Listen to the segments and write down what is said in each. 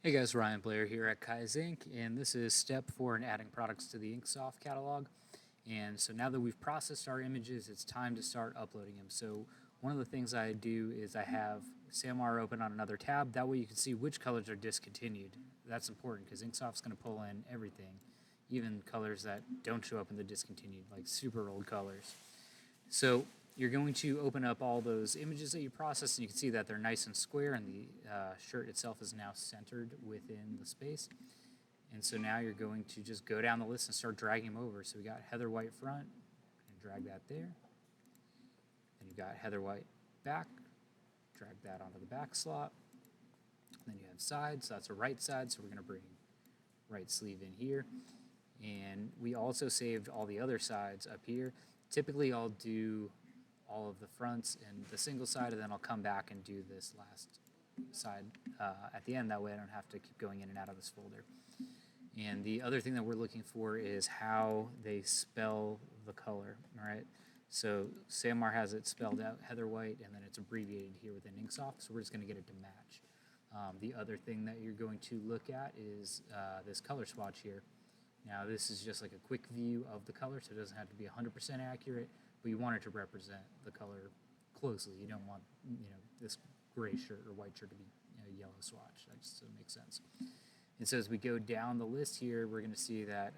Hey guys, Ryan Blair here at Kaizink, and this is step 4 in adding products to the Inksoft catalog. And so now that we've processed our images, it's time to start uploading them. So one of the things I do is I have SAMR open on another tab. That way you can see which colors are discontinued. That's important because Inksoft's going to pull in everything, even colors that don't show up in the discontinued, like super old colors. So you're going to open up all those images that you processed, and you can see that they're nice and square, and the shirt itself is now centered within the space. And so now you're going to just go down the list and start dragging them over. So we got Heather White front, and drag that there. Then you got Heather White back, drag that onto the back slot. Then you have sides, so that's a right side, so we're going to bring right sleeve in here. And we also saved all the other sides up here. Typically I'll do all of the fronts and the single side, and then I'll come back and do this last side at the end. That way I don't have to keep going in and out of this folder. And the other thing that we're looking for is how they spell the color, all right? So SAMR has it spelled out Heather White, and then it's abbreviated here within Inksoft, so we're just gonna get it to match. The other thing that you're going to look at is this color swatch here. Now this is just like a quick view of the color, so it doesn't have to be 100% accurate, but you want it to represent the color closely. You don't want, this gray shirt or white shirt to be a yellow swatch. That just doesn't make sense. And so as we go down the list here, we're going to see that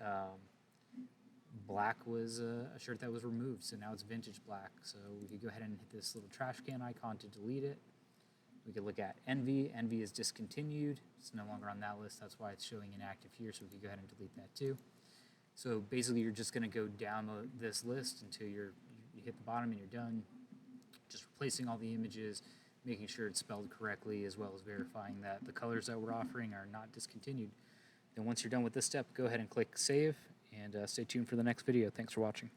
black was a shirt that was removed, so now it's vintage black. So we could go ahead and hit this little trash can icon to delete it. We could look at Envy. Envy is discontinued. It's no longer on that list. That's why it's showing inactive here, so we could go ahead and delete that too. So basically you're just going to go down this list until you hit the bottom and you're done. Just replacing all the images, making sure it's spelled correctly, as well as verifying that the colors that we're offering are not discontinued. Then once you're done with this step, go ahead and click Save, and stay tuned for the next video. Thanks for watching.